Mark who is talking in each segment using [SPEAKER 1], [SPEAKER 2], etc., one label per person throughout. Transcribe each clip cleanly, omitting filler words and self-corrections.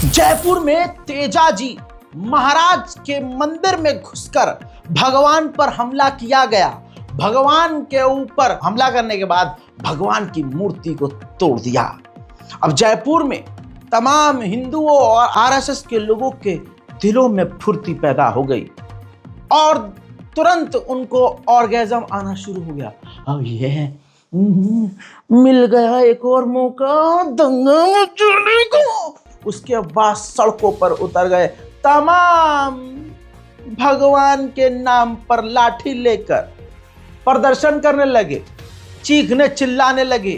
[SPEAKER 1] जयपुर में तेजाजी महाराज के मंदिर में घुसकर भगवान पर हमला किया गया। भगवान के ऊपर हमला करने के बाद भगवान की मूर्ति को तोड़ दिया। अब जयपुर में तमाम हिंदुओं और आरएसएस के लोगों के दिलों में फुर्ती पैदा हो गई और तुरंत उनको ऑर्गेज़म आना शुरू हो गया। अब ये मिल गया एक और मौका दंगा मचाने को। उसके बाद सड़कों पर उतर गए तमाम भगवान के नाम पर लाठी लेकर प्रदर्शन करने लगे, चीखने चिल्लाने लगे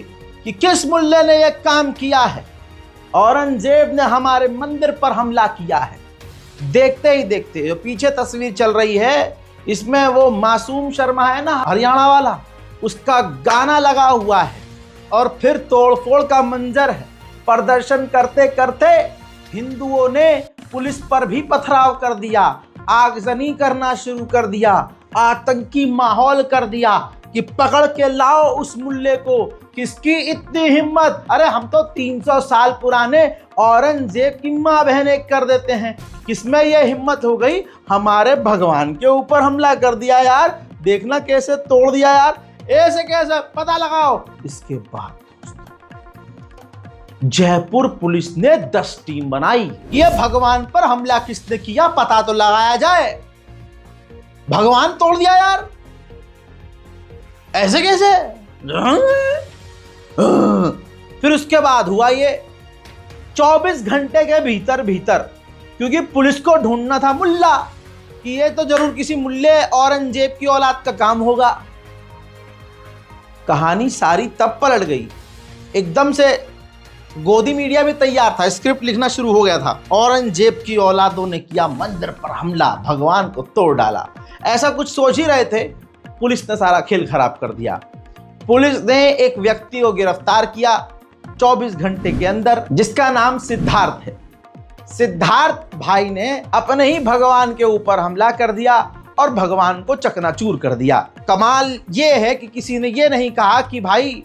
[SPEAKER 1] कि किस मुल्ले ने यह काम किया है, औरंगजेब ने हमारे मंदिर पर हमला किया है। देखते ही देखते जो पीछे तस्वीर चल रही है इसमें वो मासूम शर्मा है ना, हरियाणा वाला, उसका गाना लगा हुआ है और फिर तोड़फोड़ का मंजर है। प्रदर्शन करते करते हिंदुओं ने पुलिस पर भी पथराव कर दिया, आगजनी करना शुरू कर दिया, आतंकी माहौल कर दिया कि पकड़ के लाओ उस मुल्ले को, किसकी इतनी हिम्मत। अरे हम तो 300 साल पुराने औरंगजेब की माँ बहन एक कर देते हैं, किसमें यह हिम्मत हो गई हमारे भगवान के ऊपर हमला कर दिया। यार देखना कैसे तोड़ दिया यार, ऐसे कैसे पता लगाओ। इसके बाद जयपुर पुलिस ने 10 टीम बनाई। ये भगवान पर हमला किसने किया पता तो लगाया जाए। भगवान तोड़ दिया यार, ऐसे कैसे। फिर उसके बाद हुआ ये 24 घंटे के भीतर क्योंकि पुलिस को ढूंढना था मुल्ला कि ये तो जरूर किसी मुल्ले औरंगजेब की औलाद का काम होगा। कहानी सारी तब पलट गई, एकदम से गोदी मीडिया भी तैयार था, स्क्रिप्ट लिखना शुरू हो गया था। औरंगजेब की औलादों ने किया मंदिर पर हमला, भगवान को तोड़ डाला, ऐसा कुछ सोच ही रहे थे। पुलिस ने सारा खेल खराब कर दिया। पुलिस ने एक व्यक्ति को गिरफ्तार किया 24 घंटे के अंदर, जिसका नाम सिद्धार्थ है। सिद्धार्थ भाई ने अपने ही भगवान के ऊपर हमला कर दिया और भगवान को चकनाचूर कर दिया। कमाल ये है कि किसी ने ये नहीं कहा कि भाई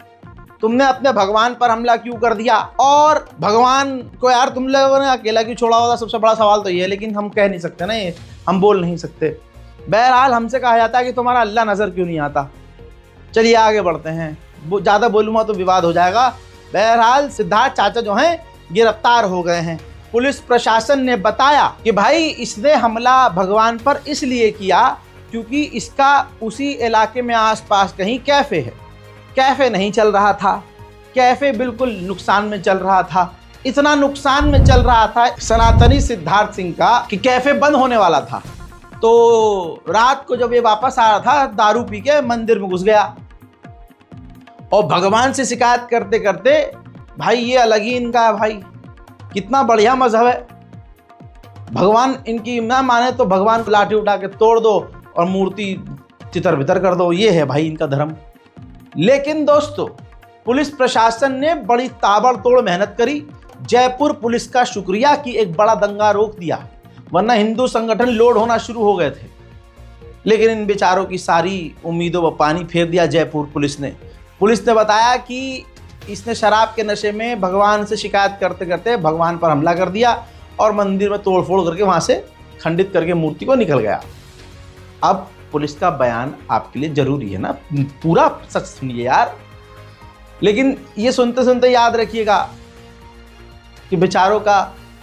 [SPEAKER 1] तुमने अपने भगवान पर हमला क्यों कर दिया, और भगवान को यार तुम लोगों ने अकेला क्यों छोड़ा होगा। सबसे बड़ा सवाल तो ये है, लेकिन हम कह नहीं सकते ना, ये हम बोल नहीं सकते। बहरहाल हमसे कहा जाता है कि तुम्हारा अल्लाह नज़र क्यों नहीं आता। चलिए आगे बढ़ते हैं, ज़्यादा बोलूँगा तो विवाद हो जाएगा। बहरहाल सिद्धार्थ चाचा जो हैं गिरफ्तार हो गए हैं। पुलिस प्रशासन ने बताया कि भाई इसने हमला भगवान पर इसलिए किया क्योंकि इसका उसी इलाके में आसपास कहीं कैफ़े है। कैफ़े नहीं चल रहा था, कैफ़े बिल्कुल नुकसान में चल रहा था। इतना नुकसान में चल रहा था सनातनी सिद्धार्थ सिंह का कि कैफ़े बंद होने वाला था। तो रात को जब ये वापस आ रहा था दारू पी के मंदिर में घुस गया और भगवान से शिकायत करते करते, भाई ये अलग ही इनका है भाई, कितना बढ़िया मजहब है। भगवान इनकी ना माने तो भगवान को लाठी उठा के तोड़ दो और मूर्ति तितर बितर कर दो, ये है भाई इनका धर्म। लेकिन दोस्तों पुलिस प्रशासन ने बड़ी ताबड़तोड़ मेहनत करी। जयपुर पुलिस का शुक्रिया कि एक बड़ा दंगा रोक दिया, वरना हिंदू संगठन लोड होना शुरू हो गए थे। लेकिन इन बेचारों की सारी उम्मीदों पर पानी फेर दिया जयपुर पुलिस ने। पुलिस ने बताया कि इसने शराब के नशे में भगवान से शिकायत करते करते भगवान पर हमला कर दिया और मंदिर में तोड़फोड़ करके वहाँ से खंडित करके मूर्ति को निकल गया। अब पुलिस का बयान आपके लिए जरूरी है ना, पूरा सच सुनिए यार। लेकिन ये सुनते सुनते याद रखिएगा कि बेचारों का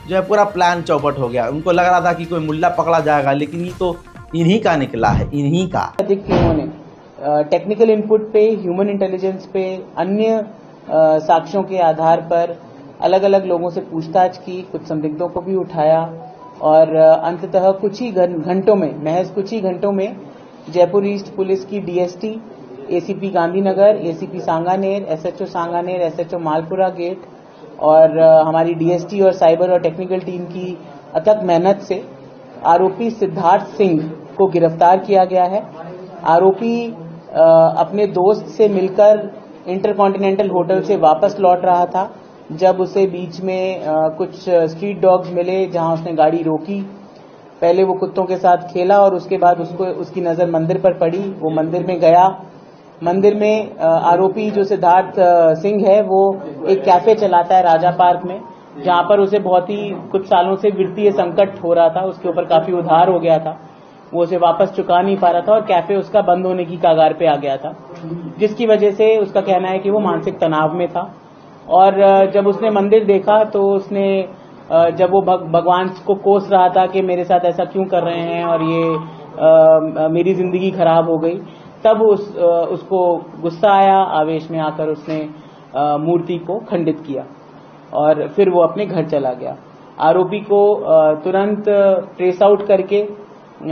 [SPEAKER 1] जो है पूरा प्लान चौपट हो गया। उनको लग रहा था कि कोई मुल्ला पकड़ा जाएगा, लेकिन ये तो इन्हीं का निकला है, इन्हीं का।
[SPEAKER 2] अधिक उन्होंने टेक्निकल इनपुट पे, ह्यूमन इंटेलिजेंस पे, अन्य साक्ष्यों के आधार पर अलग अलग लोगों से पूछताछ की, कुछ संदिग्धों को भी उठाया और अंततः कुछ ही घंटों में, महज कुछ ही घंटों में जयपुर ईस्ट पुलिस की DST, ACP Gandhinagar, ACP Sanganer, SHO Sanganer, SHO Malpura gate और हमारी डीएसटी और साइबर और टेक्निकल टीम की अथक मेहनत से आरोपी सिद्धार्थ सिंह को गिरफ्तार किया गया है। आरोपी अपने दोस्त से मिलकर इंटरकॉन्टिनेंटल होटल से वापस लौट रहा था जब उसे बीच में कुछ स्ट्रीट डॉग्स मिले, जहां उसने गाड़ी रोकी। पहले वो कुत्तों के साथ खेला और उसके बाद उसकी नजर मंदिर पर पड़ी। वो मंदिर में गया। मंदिर में आरोपी जो सिद्धार्थ सिंह है वो एक कैफे चलाता है राजा पार्क में, जहाँ पर उसे बहुत ही कुछ सालों से वित्तीय संकट हो रहा था, उसके ऊपर काफी उधार हो गया था, वो उसे वापस चुका नहीं पा रहा था और कैफे उसका बंद होने की कगार पे आ गया था, जिसकी वजह से उसका कहना है कि वो मानसिक तनाव में था। और जब उसने मंदिर देखा तो उसने जब वो भगवान को कोस रहा था कि मेरे साथ ऐसा क्यों कर रहे हैं और ये मेरी जिंदगी खराब हो गई, तब उसको गुस्सा आया, आवेश में आकर उसने मूर्ति को खंडित किया और फिर वो अपने घर चला गया। आरोपी को तुरंत ट्रेस आउट करके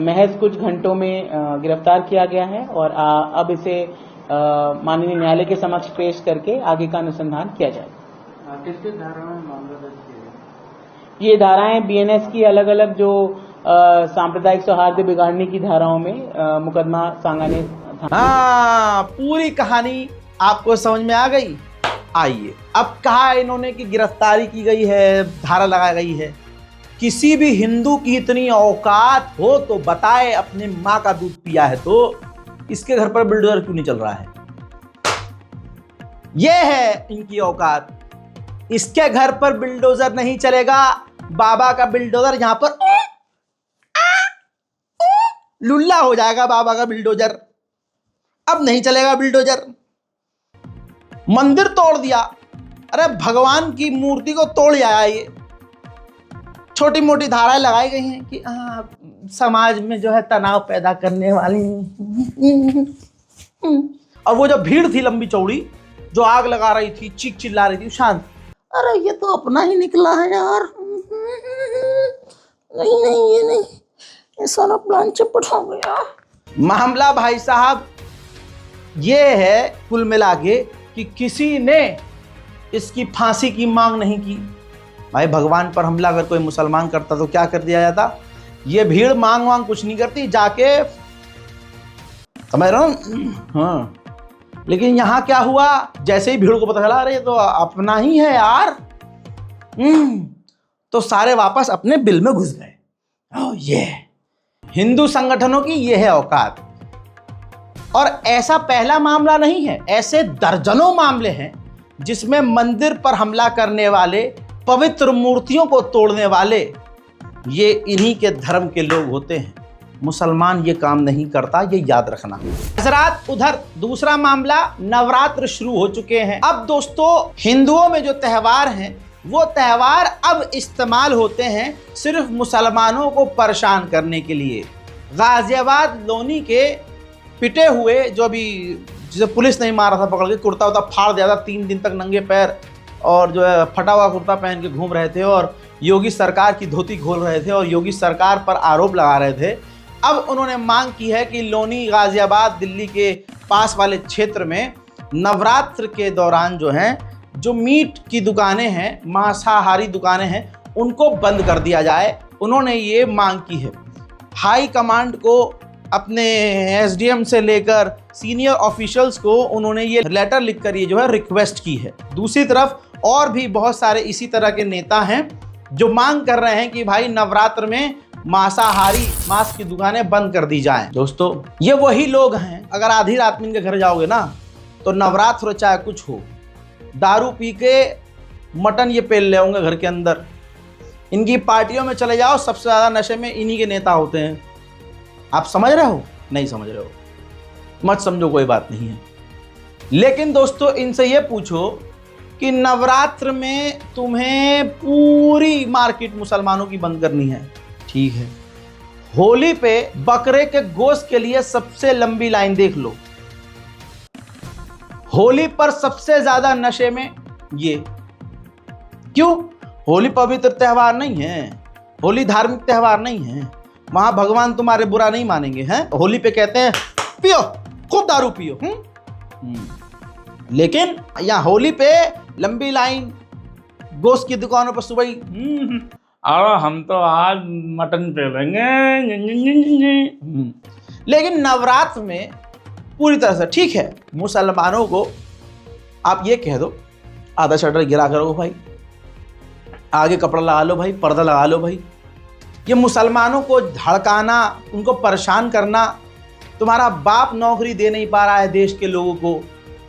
[SPEAKER 2] महज कुछ घंटों में गिरफ्तार किया गया है और अब इसे माननीय न्यायालय के समक्ष पेश करके आगे का अनुसंधान किया जाएगा।
[SPEAKER 3] किस किस धाराओं में मामला दर्ज किया गया?
[SPEAKER 2] ये धाराएं बीएनएस की अलग अलग जो सांप्रदायिक सौहार्द बिगाड़ने की धाराओं में मुकदमा सांगाने।
[SPEAKER 1] हाँ, पूरी कहानी आपको समझ में आ गई। आइए, अब कहा इन्होंने कि गिरफ्तारी की गई है, धारा लगाई गई है। किसी भी हिंदू की इतनी औकात हो तो बताए, अपने माँ का दूध पिया है तो इसके घर पर बिल्डोजर क्यों नहीं चल रहा है? यह है इनकी औकात। इसके घर पर बिल्डोजर नहीं चलेगा, बाबा का बिल्डोजर यहां पर लुल्ला हो जाएगा। बाबा का बिल्डोजर अब नहीं चलेगा। बिल्डोजर मंदिर तोड़ दिया, अरे भगवान की मूर्ति को तोड़ आया। ये छोटी मोटी धाराएं लगाई गई हैं कि समाज में जो है तनाव पैदा करने वाली। और वो जो भीड़ थी लंबी चौड़ी जो आग लगा रही थी, चीख चिल्ला रही थी, शांत। अरे ये तो अपना ही निकला है यार। नहीं नहीं, ये नहीं, ये सारा प्लान चपट हो गया। मामला भाई साहब ये है कुल मिला के कि किसी ने इसकी फांसी की मांग नहीं की। भाई भगवान पर हमला अगर कोई मुसलमान करता तो क्या कर दिया जाता? ये भीड़ मांग वांग कुछ नहीं करती, जाके समझ रहा हूं। हाँ, लेकिन यहां क्या हुआ, जैसे ही भीड़ को पता चला अरे तो अपना ही है यार, तो सारे वापस अपने बिल में घुस गए। ये हिंदू संगठनों की ये है औकात। और ऐसा पहला मामला नहीं है, ऐसे दर्जनों मामले हैं जिसमें मंदिर पर हमला करने वाले, पवित्र मूर्तियों को तोड़ने वाले ये इन्हीं के धर्म के लोग होते हैं। मुसलमान ये काम नहीं करता, ये याद रखना। हजरात, उधर दूसरा मामला, नवरात्र शुरू हो चुके हैं। अब दोस्तों, हिंदुओं में जो त्यौहार हैं वो त्यौहार अब इस्तेमाल होते हैं सिर्फ मुसलमानों को परेशान करने के लिए। गाजियाबाद लोनी के पिटे हुए, जो अभी जिसे पुलिस नहीं मारा था पकड़ के, कुर्ता उर्ता फाड़ दिया था, 3 दिन तक नंगे पैर और जो है फटा हुआ कुर्ता पहन के घूम रहे थे और योगी सरकार की धोती खोल रहे थे और योगी सरकार पर आरोप लगा रहे थे। अब उन्होंने मांग की है कि लोनी, गाजियाबाद, दिल्ली के पास वाले क्षेत्र में नवरात्र के दौरान जो हैं, जो मीट की दुकानें हैं, मांसाहारी दुकानें हैं, उनको बंद कर दिया जाए। उन्होंने ये मांग की है। हाई कमांड को, अपने एसडीएम से लेकर सीनियर ऑफिशियल्स को उन्होंने ये लेटर लिखकर ये जो है रिक्वेस्ट की है। दूसरी तरफ और भी बहुत सारे इसी तरह के नेता हैं जो मांग कर रहे हैं कि भाई नवरात्र में मांसाहारी मांस की दुकानें बंद कर दी जाएं। दोस्तों, ये वही लोग हैं, अगर आधी रात में इनके घर जाओगे ना तो नवरात्र हो चाहे कुछ हो, दारू पी के मटन ये पेल ले होंगे घर के अंदर। इनकी पार्टियों में चले जाओ, सबसे ज़्यादा नशे में इन्हीं के नेता होते हैं। आप समझ रहे हो? नहीं समझ रहे हो, मत समझो, कोई बात नहीं है। लेकिन दोस्तों, इनसे ये पूछो कि नवरात्र में तुम्हें पूरी मार्केट मुसलमानों की बंद करनी है, ठीक है। होली पे बकरे के गोश्त के लिए सबसे लंबी लाइन देख लो। होली पर सबसे ज्यादा नशे में ये क्यों? होली पवित्र त्यौहार नहीं है, होली धार्मिक त्यौहार नहीं है, वहां भगवान तुम्हारे बुरा नहीं मानेंगे हैं। होली पे कहते हैं पियो, खूब दारू पियो। लेकिन यहाँ होली पे लंबी लाइन, गोश्त की दुकानों पर सुबह ही और हम तो आज मटन पे लेंगे। लेकिन नवरात्र में पूरी तरह से ठीक है। मुसलमानों को आप ये कह दो आधा शटर गिरा करो भाई, आगे कपड़ा लगा लो भाई, पर्दा लगा लो भाई। ये मुसलमानों को धड़काना, उनको परेशान करना, तुम्हारा बाप नौकरी दे नहीं पा रहा है देश के लोगों को,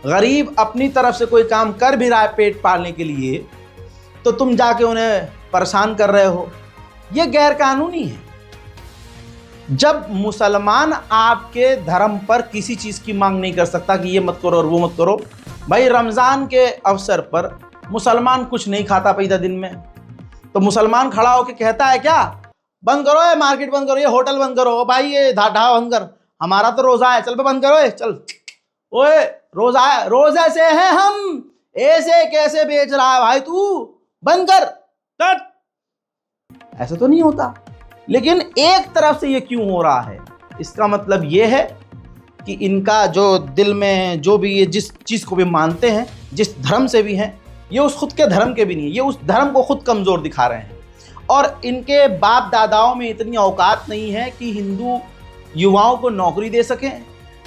[SPEAKER 1] गरीब अपनी तरफ से कोई काम कर भी रहा है पेट पालने के लिए, तो तुम जाके उन्हें परेशान कर रहे हो। ये गैर कानूनी है। जब मुसलमान आपके धर्म पर किसी चीज़ की मांग नहीं कर सकता कि ये मत करो और वो मत करो। भाई रमज़ान के अवसर पर मुसलमान कुछ नहीं खाता पैदा दिन में, तो मुसलमान खड़ा होकर कहता है क्या, बंद करो ये मार्केट बंद करो, ये होटल बंद करो, भाई ये ढाबा बंद कर, हमारा तो रोज़ा है, चल पे बंद करो ये, चल ओए रोज़ा है, रोज़े से हैं हम, ऐसे कैसे बेच रहा है भाई तू, बंद कर। ऐसा तो नहीं होता। लेकिन एक तरफ से ये क्यों हो रहा है, इसका मतलब ये है कि इनका जो दिल में जो भी ये जिस चीज़ को भी मानते हैं, जिस धर्म से भी हैं, ये उस खुद के धर्म के भी नहीं है, ये उस धर्म को खुद कमज़ोर दिखा रहे हैं। और इनके बाप दादाओं में इतनी औकात नहीं है कि हिंदू युवाओं को नौकरी दे सकें,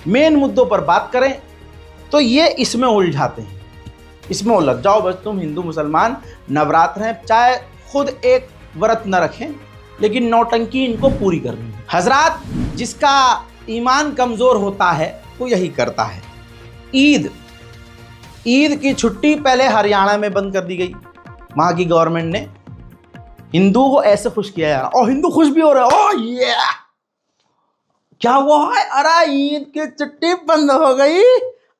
[SPEAKER 1] मेन मुद्दों पर बात करें, तो ये इसमें उलझाते हैं। इसमें उलझ जाओ बस तुम हिंदू मुसलमान, नवरात्र हैं, चाहे खुद एक व्रत न रखें, लेकिन नौटंकी इनको पूरी करनी है। हजरात, जिसका ईमान कमज़ोर होता है वो यही करता है। ईद की छुट्टी पहले हरियाणा में बंद कर दी गई, वहाँ की गवर्नमेंट ने। हिंदू को ऐसे खुश किया यार, और हिंदू खुश भी हो रहे हैं, ओह ये क्या हुआ है, अरे ईद की छुट्टी बंद हो गई,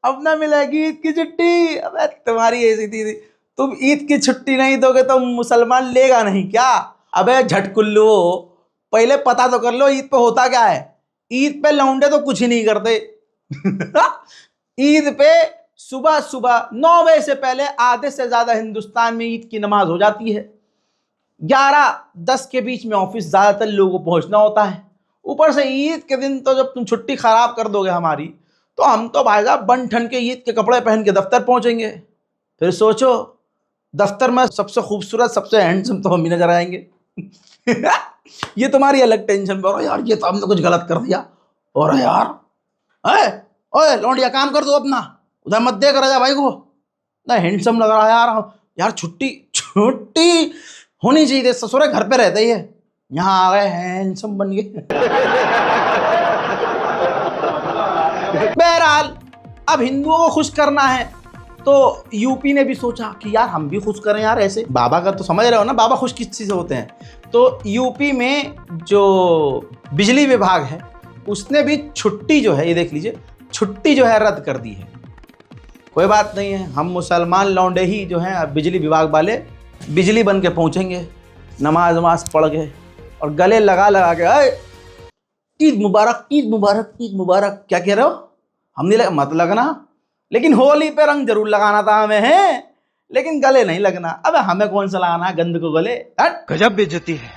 [SPEAKER 1] अब ना मिलेगी ईद की छुट्टी। अबे तुम्हारी ऐसी थी, तुम ईद की छुट्टी नहीं दोगे तो मुसलमान लेगा नहीं क्या? अबे झटकुल्लू, पहले पता तो कर लो ईद पे होता क्या है। ईद पे लौंडे तो कुछ ही नहीं करते। ईद पे सुबह सुबह 9 बजे से पहले आधे से ज़्यादा हिंदुस्तान में ईद की नमाज हो जाती है। 11-10 के बीच में ऑफिस ज़्यादातर लोगों को पहुंचना होता है। ऊपर से ईद के दिन तो जब तुम छुट्टी खराब कर दोगे हमारी, तो हम तो भाई साहब बन ठन के ईद के कपड़े पहन के दफ्तर पहुंचेंगे। फिर सोचो, दफ्तर में सबसे खूबसूरत सबसे हैंडसम तो हम ही नजर आएंगे। ये तुम्हारी अलग टेंशन पर, यार ये तो हमने कुछ गलत कर दिया, और यार ओए लौंडिया काम कर दो अपना, उधर मत देख राजा भाई को, ना हैंडसम लग रहा है यार। यार छुट्टी होनी चाहिए, ससुरे घर पे रहते ही है, यहाँ आ गए हैंडसम बन गए। बहरहाल अब हिंदुओं को खुश करना है, तो यूपी ने भी सोचा कि यार हम भी खुश करें यार ऐसे। बाबा का तो समझ रहे हो ना, बाबा खुश किस चीज़ से होते हैं। तो यूपी में जो बिजली विभाग है उसने भी छुट्टी जो है, ये देख लीजिए, छुट्टी जो है रद्द कर दी है। कोई बात नहीं है, हम मुसलमान लौंडे ही जो हैं बिजली विभाग वाले बिजली बन के पहुँचेंगे, नमाज वमाज पढ़ के और गले लगा लगा के ईद मुबारक ईद मुबारक ईद मुबारक। क्या कह रहे हो? हम नहीं मत लगना, लेकिन होली पे रंग जरूर लगाना था हमें, है, लेकिन गले नहीं लगना। अब हमें कौन सा लगाना है गंद को गले?
[SPEAKER 4] गजब बेइज्जती है।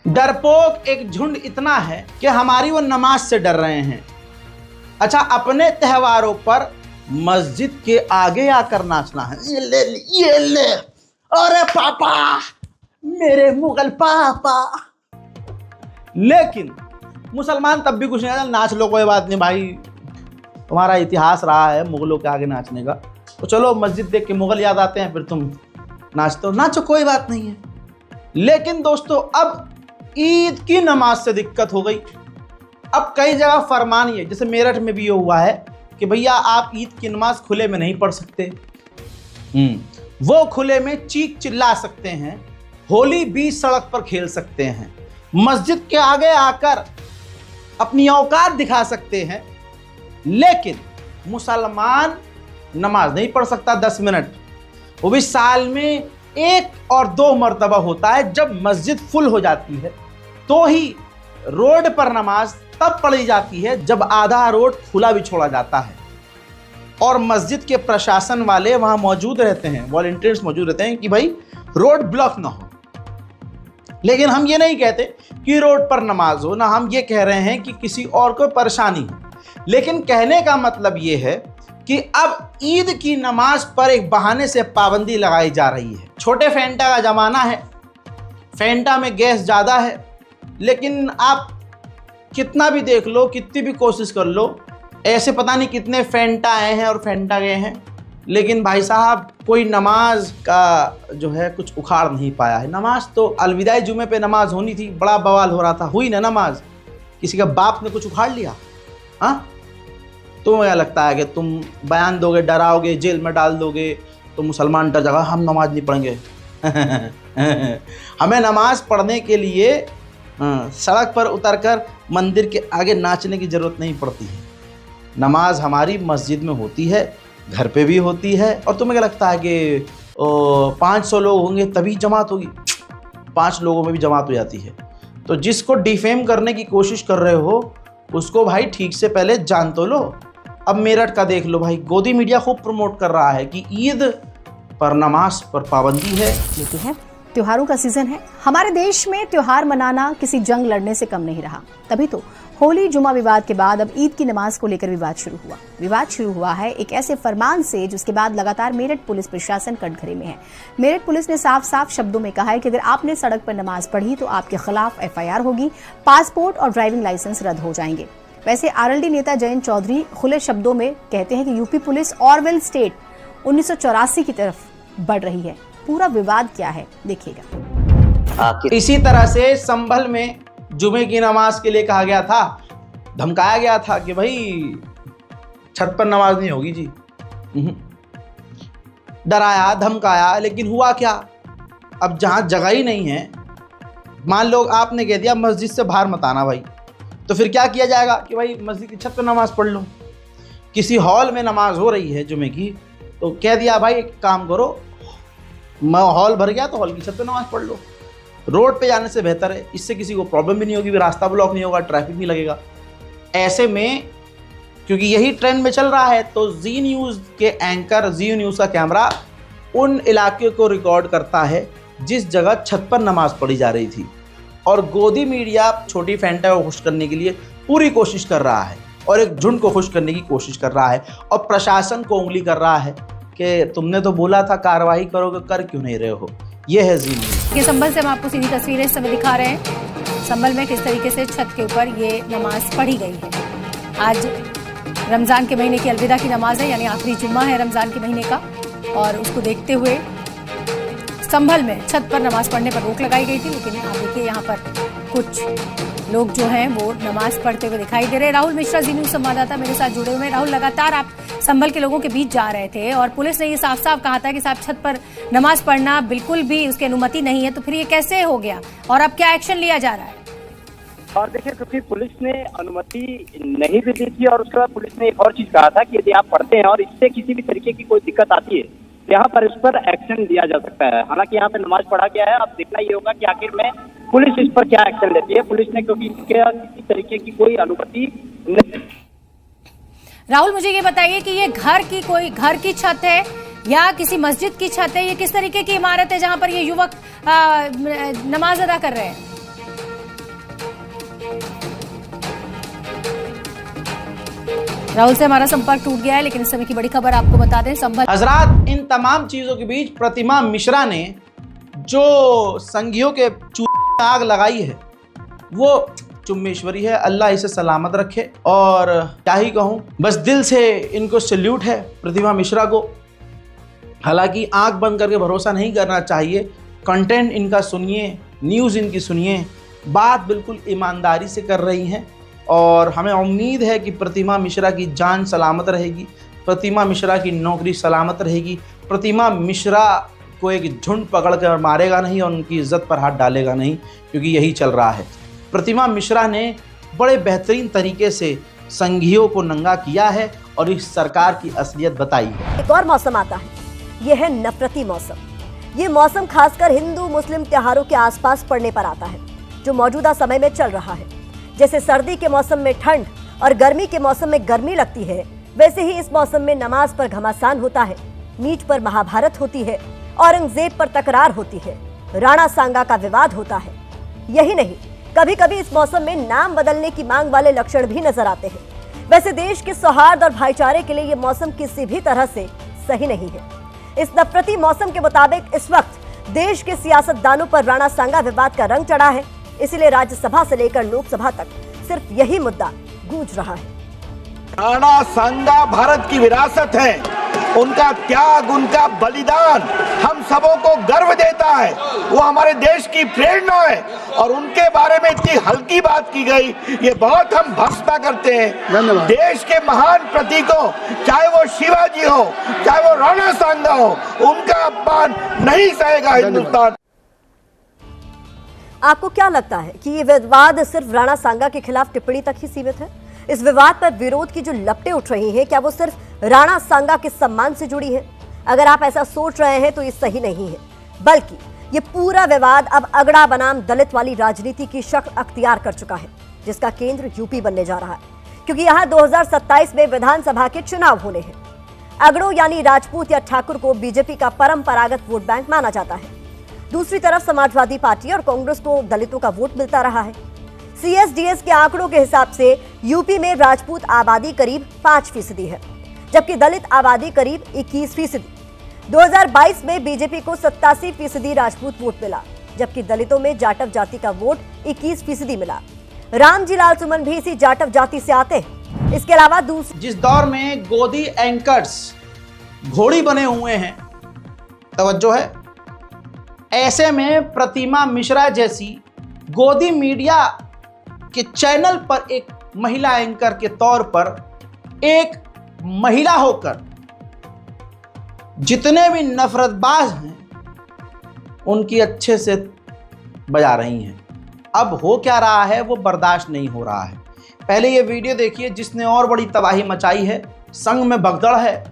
[SPEAKER 1] डरपोक एक झुंड इतना है कि हमारी वो नमाज से डर रहे हैं। अच्छा, अपने त्योहारों पर मस्जिद के आगे आकर नाचना है, ये ले, अरे पापा मेरे मुगल पापा। लेकिन मुसलमान तब भी कुछ नहीं, नाच लो कोई बात नहीं भाई, तुम्हारा इतिहास रहा है मुगलों के आगे नाचने का, तो चलो मस्जिद देख के मुगल याद आते हैं, फिर तुम नाचते हो, नाचो कोई बात नहीं है। लेकिन दोस्तों अब ईद की नमाज से दिक्कत हो गई। अब कई जगह फरमान ही है, जैसे मेरठ में भी ये हुआ है कि भैया आप ईद की नमाज खुले में नहीं पढ़ सकते, वो खुले में चीख चिल्ला सकते हैं, होली भी सड़क पर खेल सकते हैं, मस्जिद के आगे आकर अपनी औकात दिखा सकते हैं, लेकिन मुसलमान नमाज नहीं पढ़ सकता 10 मिनट, वो भी साल में 1 और 2 मरतबा होता है, जब मस्जिद फुल हो जाती है तो ही रोड पर नमाज तब पढ़ी जाती है जब आधा रोड खुला भी छोड़ा जाता है और मस्जिद के प्रशासन वाले वहां मौजूद रहते हैं, वॉलंटियर्स मौजूद रहते हैं कि भाई रोड ब्लॉक ना हो। लेकिन हम ये नहीं कहते कि रोड पर नमाज हो, ना हम ये कह रहे हैं कि किसी और को परेशानी हो, लेकिन कहने का मतलब ये है कि अब ईद की नमाज पर एक बहाने से पाबंदी लगाई जा रही है। छोटे फैंटा का ज़माना है, फैंटा में गैस ज़्यादा है, लेकिन आप कितना भी देख लो, कितनी भी कोशिश कर लो, ऐसे पता नहीं कितने फैंटा आए हैं और फैंटा गए हैं, लेकिन भाई साहब कोई नमाज का जो है कुछ उखाड़ नहीं पाया है। नमाज तो अलविदाई जुमे पे नमाज होनी थी, बड़ा बवाल हो रहा था, हुई ना नमाज, किसी का बाप ने कुछ उखाड़ लिया? हाँ, तो मुझे लगता है कि तुम बयान दोगे, डराओगे, जेल में डाल दोगे, तो मुसलमान डर जाएगा, हम नमाज नहीं पढ़ेंगे, हमें नमाज पढ़ने के लिए सड़क पर उतरकर मंदिर के आगे नाचने की ज़रूरत नहीं पड़ती है। नमाज हमारी मस्जिद में होती है, घर पे भी होती है। और तुम्हें क्या लगता है कि 500 लोग होंगे तभी जमात होगी? 5 लोगों में भी जमात हो जाती है। तो जिसको डिफेम करने की कोशिश कर रहे हो उसको भाई ठीक से पहले जान तो लो। अब मेरठ का देख लो भाई, गोदी मीडिया खूब प्रमोट कर रहा है कि ईद पर नमाज पर पाबंदी है।
[SPEAKER 4] लेती है। त्योहारों का सीजन है। हमारे देश में त्योहार मनाना किसी जंग लड़ने से कम नहीं रहा। तभी तो होली जुमा विवाद के बाद अब ईद की नमाज को लेकर विवाद शुरू हुआ। विवाद शुरू हुआ है एक ऐसे फरमान से जिसके बाद लगातार मेरठ पुलिस प्रशासन कटघरे में है। मेरठ पुलिस ने साफ साफ शब्दों में कहा है कि अगर आपने सड़क पर नमाज पढ़ी तो आपके खिलाफ FIR होगी, पासपोर्ट और ड्राइविंग लाइसेंस रद्द हो जाएंगे। वैसे RLD नेता जयंत चौधरी खुले शब्दों में कहते हैं कि यूपी पुलिस ऑरवेल स्टेट 1984 की तरफ बढ़ रही है। पूरा विवाद क्या है देखिएगा।
[SPEAKER 1] इसी तरह से संभल में जुमे की नमाज के लिए कहा गया था, धमकाया गया था कि भाई छत पर नमाज नहीं होगी जी। डराया धमकाया, लेकिन हुआ क्या? अब जहां जगह ही नहीं है, मान लो आपने कह दिया मस्जिद से बाहर मत आना भाई, तो फिर क्या किया जाएगा कि भाई मस्जिद की छत पर नमाज पढ़ लो। किसी हॉल में नमाज हो रही है जुमे की, तो कह दिया भाई एक काम करो, हॉल भर गया तो हॉल की छत पर नमाज पढ़ लो। रोड पे जाने से बेहतर है, इससे किसी को प्रॉब्लम भी नहीं होगी, रास्ता ब्लॉक नहीं होगा, ट्रैफिक नहीं लगेगा। ऐसे में क्योंकि यही ट्रेंड में चल रहा है, तो जी न्यूज़ के एंकर, जी न्यूज़ का कैमरा उन इलाके को रिकॉर्ड करता है जिस जगह छत पर नमाज पढ़ी जा रही थी। और गोदी मीडिया छोटी फैंटा को खुश करने के लिए पूरी कोशिश कर रहा है और एक झुंड को खुश करने की कोशिश कर रहा है और प्रशासन को उंगली कर रहा है कि तुमने तो बोला था कार्रवाई करोगे, कर क्यों नहीं रहे हो। ये है जी न्यूज़।
[SPEAKER 4] ये संभल से हम आपको सीधी तस्वीरें इस समय दिखा रहे हैं। संभल में किस तरीके से छत के ऊपर ये नमाज पढ़ी गई है। आज रमजान के महीने की अलविदा की नमाज है, यानी आखिरी जुम्मा है रमजान के महीने का, और उसको देखते हुए संभल में छत पर नमाज पढ़ने पर रोक लगाई गई थी। लेकिन आप देखिए यहाँ पर कुछ लोग जो हैं वो नमाज पढ़ते हुए दिखाई दे रहे हैं। राहुल मिश्रा जी न्यूज़ संवाददाता मेरे साथ जुड़े हुए हैं। राहुल, लगातार आप संभल के लोगों के बीच जा रहे थे और पुलिस ने ये साफ साफ कहा था कि साहब छत पर नमाज पढ़ना बिल्कुल भी उसकी अनुमति नहीं है, तो फिर ये कैसे हो गया और अब क्या एक्शन लिया जा रहा है?
[SPEAKER 5] और देखिए, क्योंकि पुलिस ने अनुमति नहीं भी दी थी और उसके बाद पुलिस ने एक और चीज कहा था कि यदि आप पढ़ते हैं और इससे किसी भी तरीके की कोई दिक्कत आती है, यहाँ पर इस पर एक्शन लिया जा सकता है। हालांकि यहाँ पे नमाज पढ़ा गया है, अब देखना ये होगा कि आखिर में पुलिस इस पर क्या एक्शन लेती है। पुलिस ने क्योंकि किसी तरीके की कोई अनुमति नहीं।
[SPEAKER 4] राहुल, मुझे ये बताइए कि ये कोई घर की छत है या किसी मस्जिद की छत है? ये किस तरीके की इमारत है जहां पर ये युवक नमाज अदा कर रहे हैं? राहुल से हमारा संपर्क टूट गया है, लेकिन इस समय की बड़ी खबर आपको बता दें। संभल
[SPEAKER 1] हजरात, इन तमाम चीजों के बीच प्रतिमा मिश्रा ने जो संघियों के चूल्हे में आग लगाई है वो चुम्मेश्वरी है। अल्लाह इसे सलामत रखे। और क्या ही कहूँ, बस दिल से इनको सैल्यूट है प्रतिमा मिश्रा को। हालांकि आंख बंद करके भरोसा नहीं करना चाहिए। कंटेंट इनका सुनिए, न्यूज़ इनकी सुनिए, बात बिल्कुल ईमानदारी से कर रही हैं। और हमें उम्मीद है कि प्रतिमा मिश्रा की जान सलामत रहेगी, प्रतिमा मिश्रा की नौकरी सलामत रहेगी, प्रतिमा मिश्रा को एक झुंड पकड़ कर मारेगा नहीं और उनकी इज्जत पर हाथ डालेगा नहीं, क्योंकि यही चल रहा है। प्रतिमा मिश्रा ने बड़े बेहतरीन तरीके से संघियों को नंगा किया है और इस सरकार की असलियत बताई है।
[SPEAKER 6] एक और मौसम आता है, ये है नफरती मौसम। ये मौसम खासकर हिंदू मुस्लिम त्योहारों के आसपास पड़ने पर आता है, जो मौजूदा समय में चल रहा है। जैसे सर्दी के मौसम में ठंड और गर्मी के मौसम में गर्मी लगती है, वैसे ही इस मौसम में नमाज पर घमासान होता है, नीच पर महाभारत होती है, औरंगजेब पर तकरार होती है, राणा सांगा का विवाद होता है। यही नहीं, कभी कभी इस मौसम में नाम बदलने की मांग वाले लक्षण भी नजर आते हैं। वैसे देश के सौहार्द और भाईचारे के लिए ये मौसम किसी भी तरह से सही नहीं है। इस नफरती मौसम के मुताबिक इस वक्त देश के सियासतदानों पर राणा सांगा विवाद का रंग चढ़ा है। इसीलिए राज्यसभा से लेकर लोकसभा तक सिर्फ यही मुद्दा गूंज रहा है।
[SPEAKER 7] राणा सांगा भारत की विरासत है। उनका त्याग, उनका बलिदान हम सबों को गर्व देता है। वो हमारे देश की प्रेरणा है और उनके बारे में इतनी हल्की बात की गई, ये बहुत हम भर्त्सना करते हैं। देश के महान प्रतीकों, चाहे वो शिवाजी हो, चाहे वो राणा सांगा हो, उनका अपमान नहीं सहेगा हिंदुस्तान।
[SPEAKER 6] आपको क्या लगता है कि ये विवाद सिर्फ राणा सांगा के खिलाफ टिप्पणी तक ही सीमित है? इस विवाद पर विरोध की जो लपटें उठ रही हैं, क्या वो सिर्फ राणा सांगा के सम्मान से जुड़ी है? अगर आप ऐसा सोच रहे हैं तो ये सही नहीं है, बल्कि ये पूरा विवाद अब अगड़ा बनाम दलित वाली राजनीति की शक्ल अख्तियार कर चुका है, जिसका केंद्र यूपी बनने जा रहा है, क्योंकि यहां 2027 में विधानसभा के चुनाव होने हैं। अगड़ों यानी राजपूत या ठाकुर को बीजेपी का परंपरागत वोट बैंक माना जाता है। दूसरी तरफ समाजवादी पार्टी और कांग्रेस को दलितों का वोट मिलता रहा है। CSDS के आंकड़ों के हिसाब से यूपी में राजपूत आबादी करीब 5% है, जबकि दलित आबादी करीब 21%। 2022 में बीजेपी को 87% राजपूत वोट मिला, जबकि दलितों में जाटव जाति का वोट 21% मिला। रामजी लाल सुमन भी इसी जाटव जाति से आते हैं। इसके अलावा
[SPEAKER 1] जिस दौर में गोदी एंकर्स घोड़ी बने हुए हैं, तवज्जो है, ऐसे में प्रतिमा मिश्रा जैसी गोदी मीडिया के चैनल पर एक महिला एंकर के तौर पर एक महिला होकर जितने भी नफरतबाज हैं उनकी अच्छे से बजा रही हैं। अब हो क्या रहा है वो बर्दाश्त नहीं हो रहा है। पहले ये वीडियो देखिए जिसने और बड़ी तबाही मचाई है। संघ में भगदड़ है,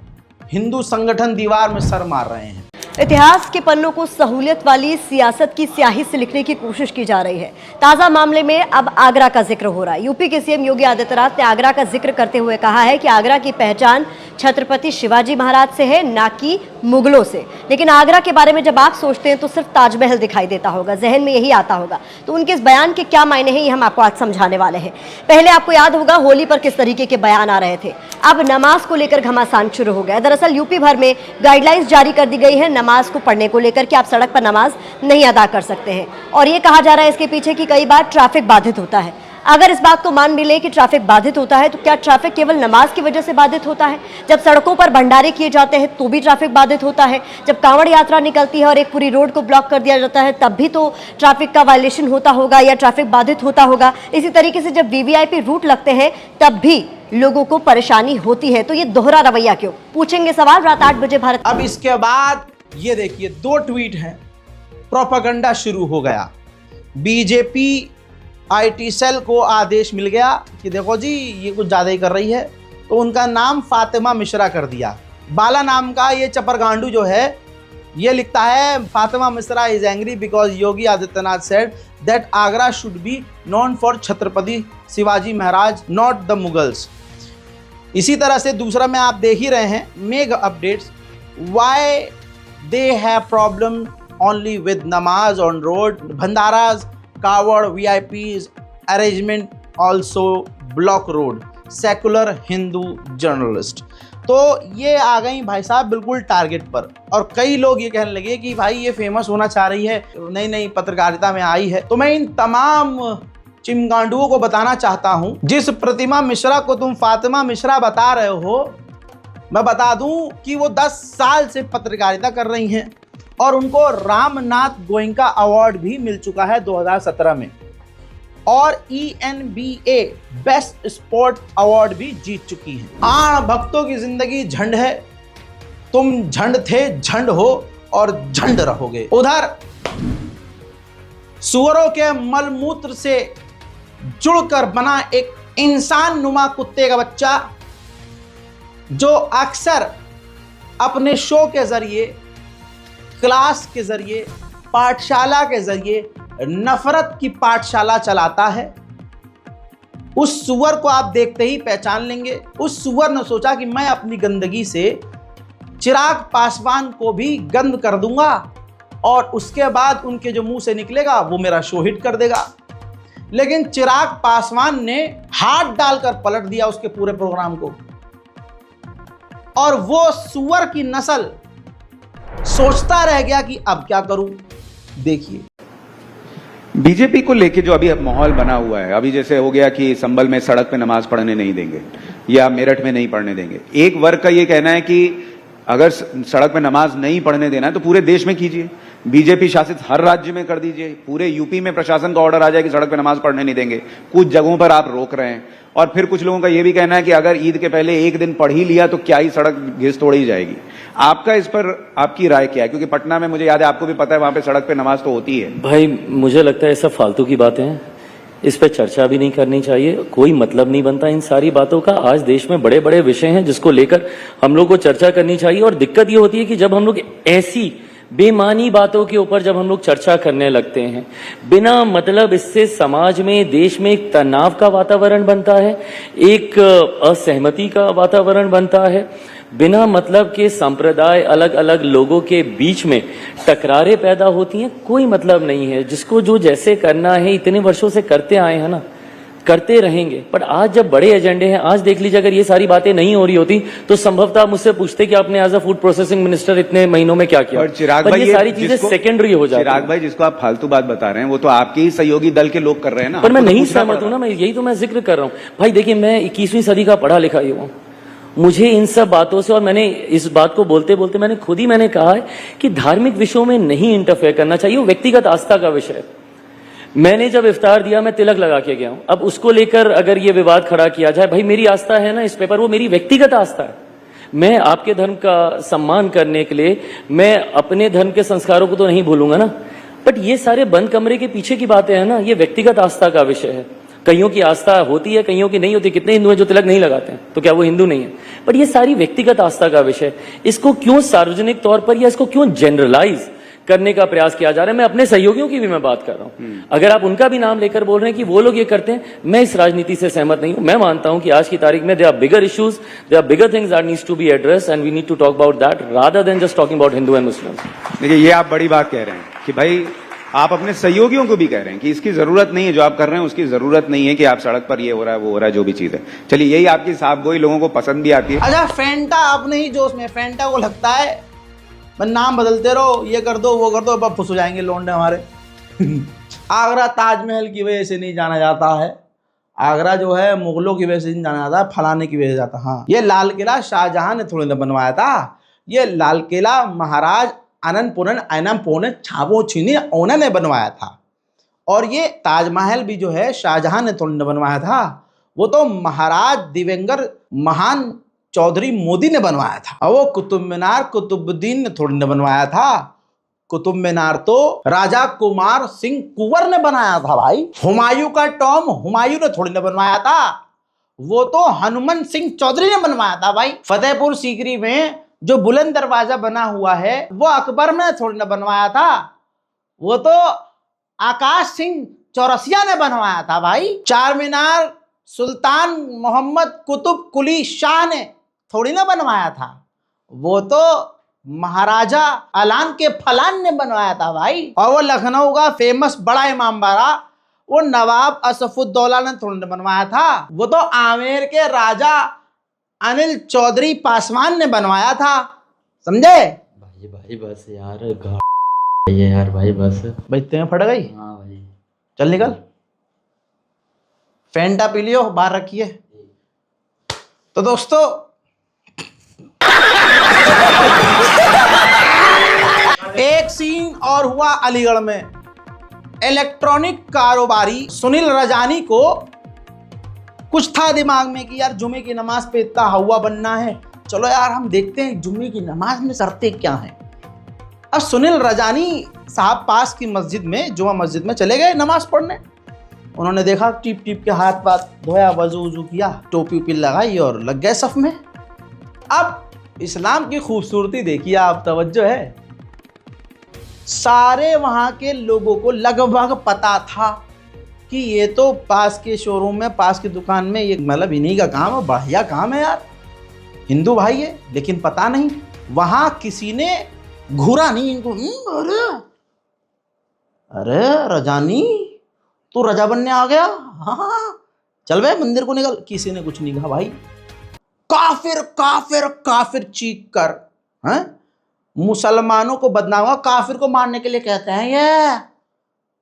[SPEAKER 1] हिंदू संगठन दीवार में सर मार रहे हैं।
[SPEAKER 6] इतिहास के पन्नों को सहूलियत वाली सियासत की स्याही से लिखने की कोशिश की जा रही है। ताजा मामले में अब आगरा का जिक्र हो रहा है। यूपी के सीएम योगी आदित्यनाथ ने आगरा का जिक्र करते हुए कहा है कि आगरा की पहचान छत्रपति शिवाजी महाराज से है, ना कि मुगलों से। लेकिन आगरा के बारे में जब आप सोचते हैं तो सिर्फ ताजमहल दिखाई देता होगा, जहन में यही आता होगा। तो उनके इस बयान के क्या मायने हैं, ये हम आपको आज समझाने वाले हैं। पहले आपको याद होगा होली पर किस तरीके के बयान आ रहे थे। अब नमाज को लेकर घमासान शुरू हो गया। दरअसल यूपी भर में गाइडलाइंस जारी कर दी गई है नमाज को पढ़ने को लेकर कि आप सड़क पर नमाज नहीं अदा कर सकते हैं। और ये कहा जा रहा है इसके पीछे कि कई बार ट्रैफिक बाधित होता है। अगर इस बात को मान भी ले कि ट्रैफिक बाधित होता है, तो क्या ट्रैफिक केवल नमाज की वजह से बाधित होता है? जब सड़कों पर भंडारे किए जाते हैं तो भी ट्रैफिक बाधित होता है। जब कांवड़ यात्रा निकलती है और एक पूरी रोड को ब्लॉक कर दिया जाता है तब भी तो ट्रैफिक का वायलेशन होता होगा या ट्रैफिक बाधित होता होगा। इसी तरीके से जब VVIP रूट लगते हैं तब भी लोगों को परेशानी होती है। तो ये दोहरा रवैया क्यों? पूछेंगे सवाल रात 8 बजे भारत।
[SPEAKER 1] अब इसके बाद ये देखिए 2 ट्वीट हैं, प्रोपेगेंडा शुरू हो गया। बीजेपी IT सेल को आदेश मिल गया कि देखो जी ये कुछ ज़्यादा ही कर रही है, तो उनका नाम फातिमा मिश्रा कर दिया। बाला नाम का ये चपरगांडू जो है ये लिखता है Fatima Mishra is angry because Yogi Adityanath said that Agra should be known for Chhatrapati Shivaji Maharaj not the Mughals. इसी तरह से दूसरा में आप देख ही रहे हैं मेग updates, why they have problem only with namaz on road, bhandaras, कावड़, VIPs arrangement also block road, secular Hindu journalist. तो ये आ गई भाई साहब बिल्कुल टारगेट पर। और कई लोग ये कहने लगे कि भाई ये फेमस होना चाह रही है, नई नई पत्रकारिता में आई है। तो मैं इन तमाम चिमगांडुओं को बताना चाहता हूं, जिस प्रतिमा मिश्रा को तुम फातिमा मिश्रा बता रहे हो, मैं बता दूं कि वो 10 साल से पत्रकारिता कर रही हैं और उनको रामनाथ गोयनका अवार्ड भी मिल चुका है 2017 में, और ENBA बेस्ट स्पोर्ट अवार्ड भी जीत चुकी हैं। आण भक्तों की जिंदगी झंड है, तुम झंड थे, झंड हो और झंड रहोगे। उधर सुअरों के मलमूत्र से जुड़कर बना एक इंसान नुमा कुत्ते का बच्चा जो अक्सर अपने शो के जरिए, क्लास के जरिए, पाठशाला के जरिए नफरत की पाठशाला चलाता है, उस सुअर को आप देखते ही पहचान लेंगे। उस सुअर ने सोचा कि मैं अपनी गंदगी से चिराग पासवान को भी गंद कर दूंगा और उसके बाद उनके जो मुंह से निकलेगा वो मेरा शो हिट कर देगा। लेकिन चिराग पासवान ने हाथ डालकर पलट दिया उसके पूरे प्रोग्राम को, और वो सुअर की नस्ल सोचता रह गया कि अब क्या करूं। देखिए
[SPEAKER 8] बीजेपी को लेके जो अभी माहौल बना हुआ है, अभी जैसे हो गया कि संभल में सड़क पे नमाज पढ़ने नहीं देंगे या मेरठ में नहीं पढ़ने देंगे। एक वर्ग का ये कहना है कि अगर सड़क पे नमाज नहीं पढ़ने देना है तो पूरे देश में कीजिए, बीजेपी शासित हर राज्य में कर दीजिए। पूरे यूपी में प्रशासन का ऑर्डर आ जाए कि सड़क पे नमाज पढ़ने नहीं देंगे। कुछ जगहों पर आप रोक रहे हैं। और फिर कुछ लोगों का यह भी कहना है कि अगर ईद के पहले एक दिन पढ़ ही लिया तो क्या ही सड़क घिस तोड़ी जाएगी। आपका इस पर आपकी राय क्या है? क्योंकि पटना में मुझे याद है, आपको भी पता है, वहां पे सड़क पे नमाज तो होती है।
[SPEAKER 9] भाई मुझे लगता है ये सब फालतू की बातें हैं, इस पे चर्चा भी नहीं करनी चाहिए, कोई मतलब नहीं बनता इन सारी बातों का। आज देश में बड़े बड़े विषय हैं जिसको लेकर हम लोग को चर्चा करनी चाहिए। और दिक्कत ये होती है कि जब हम लोग ऐसी बेमानी बातों के ऊपर जब हम लोग चर्चा करने लगते हैं, बिना मतलब इससे समाज में, देश में एक तनाव का वातावरण बनता है, एक असहमति का वातावरण बनता है, बिना मतलब के संप्रदाय, अलग अलग लोगों के बीच में टकरारें पैदा होती हैं। कोई मतलब नहीं है। जिसको जो जैसे करना है इतने वर्षों से करते आए हैं ना, करते रहेंगे। पर आज जब बड़े एजेंडे हैं, आज देख लीजिए, अगर ये सारी बातें नहीं हो रही होती तो संभवतः आप मुझसे पूछते कि आपने as a food processing minister इतने महीनों में क्या किया।
[SPEAKER 8] और चिराग भाई,
[SPEAKER 9] ये सारी चीजें सेकेंडरी हो जाती हैं।
[SPEAKER 8] चिराग भाई, जिसको आप फालतू बात बता रहे हैं वो तो आपके ही सहयोगी दल के लोग कर रहे हैं ना।
[SPEAKER 9] पर मैं नहीं सहमत हूं ना, मैं यही तो मैं जिक्र कर रहा हूं। भाई देखिए, मैं 21वीं सदी का पढ़ा लिखा ही हूं। मुझे इन सब बातों से, और मैंने इस बात को बोलते बोलते मैंने खुद ही मैंने कहा है कि धार्मिक विषयों में नहीं इंटरफेयर करना चाहिए। वो व्यक्तिगत आस्था का विषय है। मैंने जब इफ्तार दिया, मैं तिलक लगा के गया हूं। अब उसको लेकर अगर ये विवाद खड़ा किया जाए, भाई मेरी आस्था है ना इस पेपर, वो मेरी व्यक्तिगत आस्था है। मैं आपके धर्म का सम्मान करने के लिए मैं अपने धर्म के संस्कारों को तो नहीं भूलूंगा ना। बट ये सारे बंद कमरे के पीछे की बातें हैं ना, ये व्यक्तिगत आस्था का विषय है। कईयों की आस्था होती है, कईयों की नहीं होती। कितने हिंदू हैं जो तिलक नहीं लगाते हैं, तो क्या वो हिंदू नहीं है? बट ये सारी व्यक्तिगत आस्था का विषय, इसको क्यों सार्वजनिक तौर पर या इसको क्यों जनरलाइज करने का प्रयास किया जा रहा है? मैं अपने सहयोगियों की भी मैं बात कर रहा हूं। अगर आप उनका भी नाम लेकर बोल रहे हैं कि वो लोग ये करते हैं, मैं इस राजनीति से सहमत नहीं हूं। मैं मानता हूं कि आज की तारीख में there are bigger issues, there are bigger things that needs to be addressed and we need to talk about that rather than just talking about Hindu and Muslim.
[SPEAKER 8] देखिए, ये आप बड़ी बात कह रहे हैं कि भाई आप अपने सहयोगियों को भी कह रहे हैं कि इसकी जरूरत नहीं है, जो आप कर रहे हैं उसकी जरूरत नहीं है कि आप सड़क पर ये हो रहा है वो हो रहा है, जो भी चीज है। चलिए, यही आपकी साफगोई लोगों को पसंद भी आती है।
[SPEAKER 1] अच्छा, फेंटा अपने ही जोश में, फेंटा को लगता है बस नाम बदलते रहो, ये कर दो वो कर दो, अब खुश हो जाएंगे लोंडे हमारे। आगरा ताजमहल की वजह से नहीं जाना जाता है, आगरा जो है मुगलों की वजह से नहीं जाना जाता, फलाने की वजह से जाता। हाँ, ये लाल किला शाहजहां ने थोड़ी ना बनवाया था, ये लाल किला महाराज आनंद पुनन ऐनम पोने छावो छीनी ओना ने बनवाया था। और ये ताजमहल भी जो है शाहजहां ने थोड़ी ना बनवाया था, वो तो महाराज दिवंगत महान चौधरी मोदी ने बनवाया था। और वो कुतुब मीनार कुतुबुद्दीन ने थोड़ी ना बनवाया था, कुतुब मीनार तो राजा कुमार सिंह कुंवर ने बनाया था भाई। हुमायूं का टॉम हुमायूं ने थोड़ी ना बनवाया था, वो तो हनुमान सिंह चौधरी ने बनवाया था भाई। फतेहपुर सीकरी में जो बुलंद दरवाजा बना हुआ है वो अकबर ने थोड़ी ना बनवाया था, वो तो आकाश सिंह चौरसिया ने बनवाया था भाई। चार मीनार सुल्तान मोहम्मद कुतुब कुली शाह ने थोड़ी ना बनवाया था, वो तो महाराजा अलान के फलान ने बनवाया था भाई। और वो लखनऊ का फेमस बड़ा इमामबाड़ा वो नवाब असफुद्दौला ने थोड़ी ना बनवाया था, वो तो आमेर के राजा अनिल चौधरी पासवान ने बनवाया था। समझे
[SPEAKER 3] भाई? भाई बस यार, ये यार भाई बस।
[SPEAKER 1] भाई तुम्हें फट गई?
[SPEAKER 3] हाँ भाई,
[SPEAKER 1] चल निकल, फेंटा पी लियो, बाहर रखिए। तो दोस्तों, एक सीन और हुआ अलीगढ़ में। इलेक्ट्रॉनिक कारोबारी सुनील रजानी को कुछ था दिमाग में कि यार जुमे की नमाज पे इतना हवा बनना है, चलो यार हम देखते हैं जुमे की नमाज में करते क्या है। अब सुनील रजानी साहब पास की मस्जिद में, जुमा मस्जिद में चले गए नमाज पढ़ने। उन्होंने देखा, टीप टीप के हाथ पाथ धोया, वजू वजू किया, टोपी उपी लगाई और लग गए सफ में। अब इस्लाम की खूबसूरती देखिए आप, तवज्जो है, सारे वहां के लोगों को लगभग पता था कि ये तो पास के शोरूम में, पास की दुकान में, ये मतलब इन्हीं का काम है, बढ़िया काम है यार, हिंदू भाई है। लेकिन पता नहीं वहां किसी ने घूरा नहीं इनको। अरे रजानी, तू रजा बनने आ गया? हाँ, चल बे मंदिर को निकल। किसी ने कुछ नहीं कहा भाई। काफिर काफिर काफिर चीख कर मुसलमानों को बदनाम, काफिर को मारने के लिए कहते हैं ये।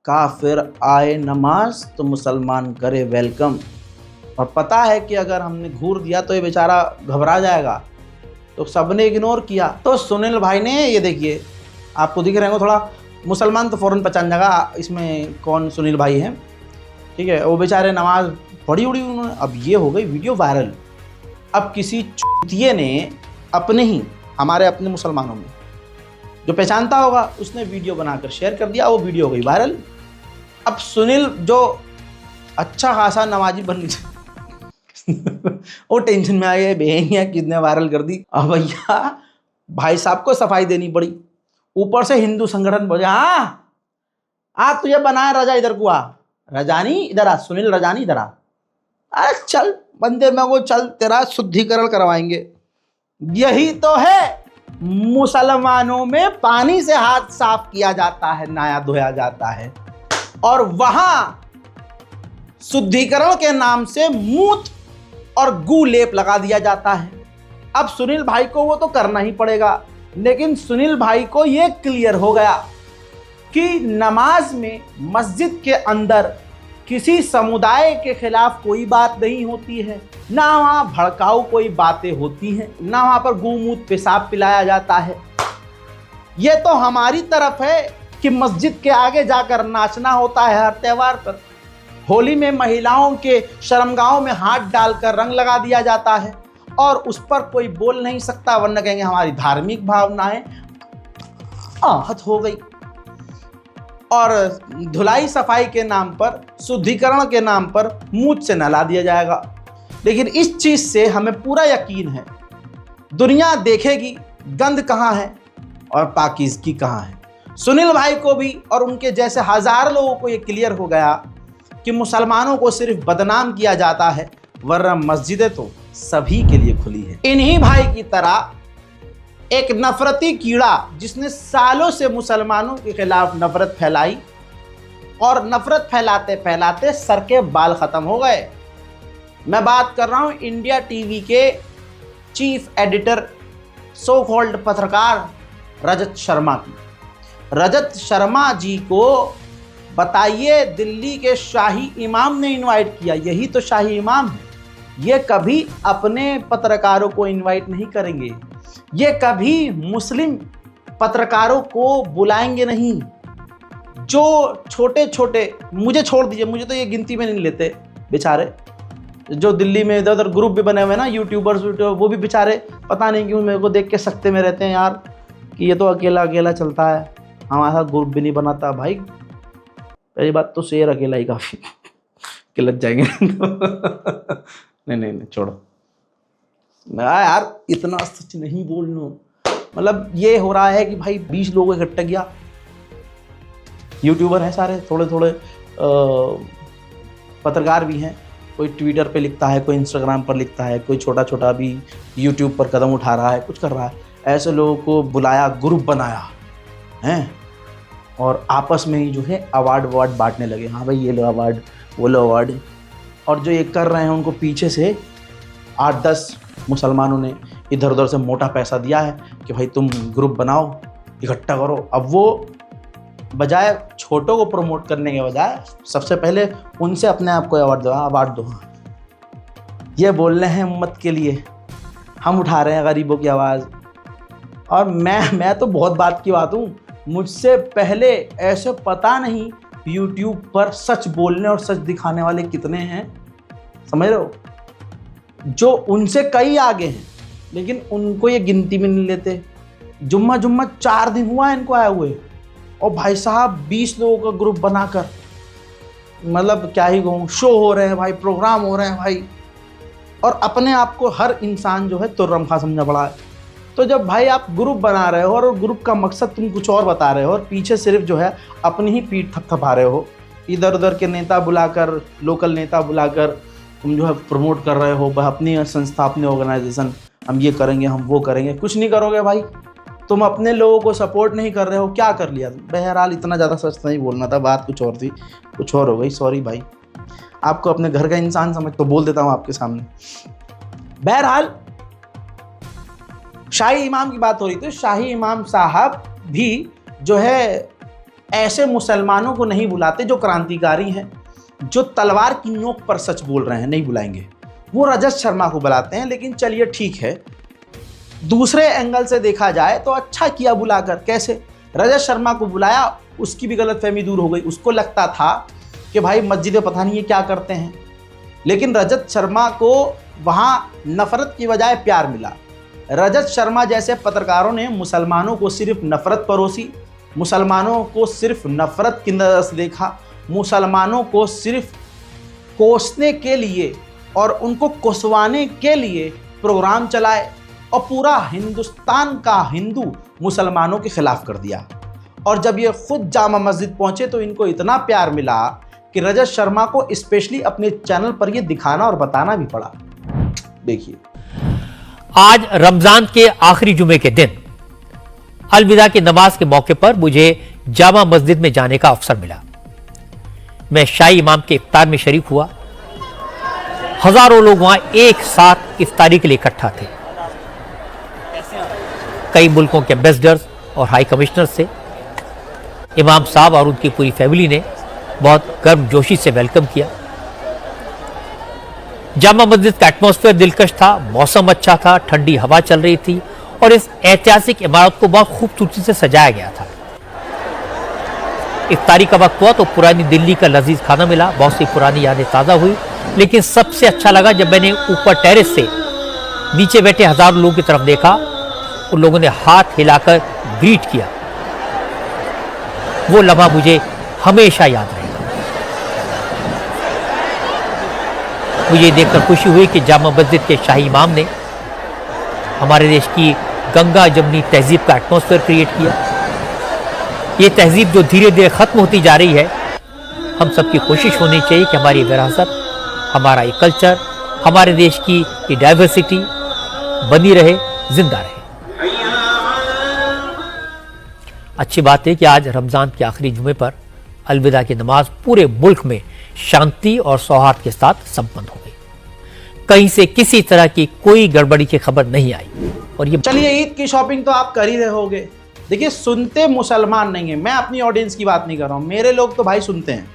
[SPEAKER 1] काफिर आए नमाज तो मुसलमान करे वेलकम। और पता है कि अगर हमने घूर दिया तो ये बेचारा घबरा जाएगा, तो सबने इग्नोर किया। तो सुनील भाई ने, ये देखिए आपको दिख रहे होंगे, थोड़ा मुसलमान तो फ़ौरन पहचान जाएगा इसमें कौन सुनील भाई हैं, ठीक है। वो बेचारे नमाज पढ़ी उड़ी उन्होंने, अब ये हो गई वीडियो वायरल। अब किसी चूतिए ने अपने ही, हमारे अपने मुसलमानों में जो पहचानता होगा, उसने वीडियो बनाकर शेयर कर दिया, वो वीडियो हो गई वायरल। अब सुनील जो अच्छा खासा नमाजी बन वो टेंशन में आ गए, भैया किसने वायरल कर दी। अब भैया भाई साहब को सफाई देनी पड़ी, ऊपर से हिंदू संगठन बोले हाँ तुझे बनाया रजा, इधर को आ, रजानी इधर आ, सुनील रजानी इधर आ, अरे चल बंदे में वो चल, तेरा शुद्धिकरण करवाएंगे। यही तो है, मुसलमानों में पानी से हाथ साफ किया जाता है, नहाया धोया जाता है, और वहां शुद्धिकरण के नाम से मूत और गू लेप लगा दिया जाता है। अब सुनील भाई को वो तो करना ही पड़ेगा, लेकिन सुनील भाई को ये क्लियर हो गया कि नमाज में, मस्जिद के अंदर किसी समुदाय के खिलाफ कोई बात नहीं होती है, ना वहाँ भड़काऊ कोई बातें होती हैं, ना वहाँ पर गूमूत पेशाब पिलाया जाता है। ये तो हमारी तरफ है कि मस्जिद के आगे जाकर नाचना होता है हर त्यौहार पर। होली में महिलाओं के शर्मगाहों में हाथ डालकर रंग लगा दिया जाता है और उस पर कोई बोल नहीं सकता, वरना कहेंगे हमारी धार्मिक भावनाएं आहत हो गई। और धुलाई सफाई के नाम पर, शुद्धिकरण के नाम पर मुंह से नहला दिया जाएगा। लेकिन इस चीज से हमें पूरा यकीन है, दुनिया देखेगी गंद कहाँ है और पाकीज़गी कहाँ है। सुनील भाई को भी और उनके जैसे हजार लोगों को ये क्लियर हो गया कि मुसलमानों को सिर्फ बदनाम किया जाता है, वरना मस्जिदें तो सभी के लिए खुली है। इन्हीं भाई की तरह एक नफरती कीड़ा जिसने सालों से मुसलमानों के खिलाफ नफरत फैलाई, और नफरत फैलाते फैलाते सर के बाल खत्म हो गए। मैं बात कर रहा हूं इंडिया टीवी के चीफ एडिटर, सो कॉल्ड पत्रकार रजत शर्मा की। रजत शर्मा जी को बताइए, दिल्ली के शाही इमाम ने इनवाइट किया, यही तो शाही इमाम है। ये कभी अपने पत्रकारों को इनवाइट नहीं करेंगे, ये कभी मुस्लिम पत्रकारों को बुलाएंगे नहीं। जो छोटे छोटे, मुझे छोड़ दीजिए, मुझे तो ये गिनती में नहीं लेते बेचारे, जो दिल्ली में इधर उधर ग्रुप भी बने हुए हैं ना, यूट्यूबर्स, वो भी बेचारे पता नहीं क्यों मेरे को देख के सकते में रहते हैं यार, कि ये तो अकेला अकेला चलता है, हमारे साथ ग्रुप भी नहीं बनाता। भाई पहली बात तो शेर अकेला ही काफ़ी कि लग जाएंगे नहीं छोड़ो यार, इतना सच नहीं बोलना। मतलब ये हो रहा है कि भाई 20 लोगों को इकट्ठा किया, यूट्यूबर हैं सारे, थोड़े थोड़े पत्रकार भी हैं, कोई ट्विटर पे लिखता है, कोई इंस्टाग्राम पर लिखता है, कोई छोटा छोटा भी यूट्यूब पर कदम उठा रहा है, कुछ कर रहा है। ऐसे लोगों को बुलाया, ग्रुप बनाया हैं, और आपस में ही जो है अवार्ड बांटने लगे। हाँ भाई ये लो अवार्ड, वो लो अवार्ड। और जो ये कर रहे हैं उनको पीछे से 8-10 मुसलमानों ने इधर उधर से मोटा पैसा दिया है कि भाई तुम ग्रुप बनाओ, इकट्ठा करो। अब वो बजाय छोटों को प्रमोट करने के बजाय सबसे पहले उनसे अपने आप को अवार्ड दो। ये बोल रहे हैं उम्मत के लिए, हम उठा रहे हैं गरीबों की आवाज़। और मैं तो बहुत बात की बात हूँ, मुझसे पहले ऐसे पता नहीं YouTube पर सच बोलने और सच दिखाने वाले कितने हैं, समझ रहे हो, जो उनसे कई आगे हैं, लेकिन उनको ये गिनती में नहीं लेते। जुम्मा 4 दिन हुआ है इनको आए हुए, और भाई साहब 20 लोगों का ग्रुप बनाकर, मतलब क्या ही कहूँ, शो हो रहे हैं भाई, प्रोग्राम हो रहे हैं भाई, और अपने आप को हर इंसान जो है तुर्रम खा समझा पड़ा है। तो जब भाई आप ग्रुप बना रहे हो और ग्रुप का मकसद तुम कुछ और बता रहे हो, और पीछे सिर्फ जो है अपनी ही पीठ थपथपा रहे हो, इधर उधर के नेता बुलाकर, लोकल नेता बुलाकर तुम जो है प्रमोट कर रहे हो अपनी संस्था, अपनी ऑर्गेनाइजेशन, हम ये करेंगे, हम वो करेंगे, कुछ नहीं करोगे भाई। तुम अपने लोगों को सपोर्ट नहीं कर रहे हो, क्या कर लिया तुम? बहरहाल इतना ज़्यादा सच नहीं बोलना था, बात कुछ और थी, कुछ और हो गई, सॉरी भाई। आपको अपने घर का इंसान समझ तो बोल देता हूँ आपके सामने। बहरहाल शाही इमाम की बात हो रही थी, शाही इमाम साहब भी जो है ऐसे मुसलमानों को नहीं बुलाते जो क्रांतिकारी हैं, जो तलवार की नोक पर सच बोल रहे हैं, नहीं बुलाएंगे। वो रजत शर्मा को बुलाते हैं। लेकिन चलिए ठीक है, दूसरे एंगल से देखा जाए तो अच्छा किया बुलाकर। कैसे? रजत शर्मा को बुलाया, उसकी भी गलतफहमी दूर हो गई। उसको लगता था कि भाई मस्जिद में पता नहीं ये क्या करते हैं, लेकिन रजत शर्मा को वहाँ नफरत की बजाय प्यार मिला। रजत शर्मा जैसे पत्रकारों ने मुसलमानों को सिर्फ नफरत परोसी, मुसलमानों को सिर्फ नफरत की नज़र से देखा, मुसलमानों को सिर्फ कोसने के लिए और उनको कोसवाने के लिए प्रोग्राम चलाए और पूरा हिंदुस्तान का हिंदू मुसलमानों के खिलाफ कर दिया। और जब ये खुद जामा मस्जिद पहुंचे तो इनको इतना प्यार मिला कि रजत शर्मा को स्पेशली अपने चैनल पर ये दिखाना और बताना भी पड़ा। देखिए,
[SPEAKER 10] आज रमजान के आखिरी जुमे के दिन अलविदा की नमाज के मौके पर मुझे जामा मस्जिद में जाने का अवसर मिला। मैं शाही इमाम के इफ्तार में शरीक हुआ। हजारों लोग वहां एक साथ इफ्तारी के लिए इकट्ठा थे। कई मुल्कों के एम्बेसडर्स और हाई कमिश्नर से इमाम साहब और उनकी पूरी फैमिली ने बहुत गर्मजोशी से वेलकम किया। जामा मस्जिद का एटमॉस्फेयर दिलकश था, मौसम अच्छा था, ठंडी हवा चल रही थी और इस ऐतिहासिक इमारत को बहुत खूबसूरती से सजाया गया था। इफ्तारी का वक्त हुआ तो पुरानी दिल्ली का लजीज खाना मिला, बहुत सी पुरानी यादें ताज़ा हुई। लेकिन सबसे अच्छा लगा जब मैंने ऊपर टेरेस से नीचे बैठे हजारों लोगों की तरफ देखा, उन लोगों ने हाथ हिलाकर ग्रीट किया। वो लम्हा मुझे हमेशा याद रहेगा। मुझे देखकर खुशी हुई कि जामा मस्जिद के शाही इमाम ने हमारे देश की गंगा जमनी तहजीब का एटमॉस्फेयर क्रिएट किया। ये तहजीब जो धीरे धीरे खत्म होती जा रही है, हम सबकी कोशिश होनी चाहिए कि हमारी विरासत, हमारा ये कल्चर, हमारे देश की ये डाइवर्सिटी बनी रहे, जिंदा रहे। अच्छी बात है कि आज रमजान के आखिरी जुमे पर अलविदा की नमाज पूरे मुल्क में शांति और सौहार्द के साथ संपन्न हो गई। कहीं से किसी तरह की कोई गड़बड़ी की खबर नहीं आई। और ये
[SPEAKER 1] चलिए, ईद की शॉपिंग तो आप कर ही रहे होगे। देखिए, सुनते मुसलमान नहीं है। मैं अपनी ऑडियंस की बात नहीं कर रहा हूँ, मेरे लोग तो भाई सुनते हैं।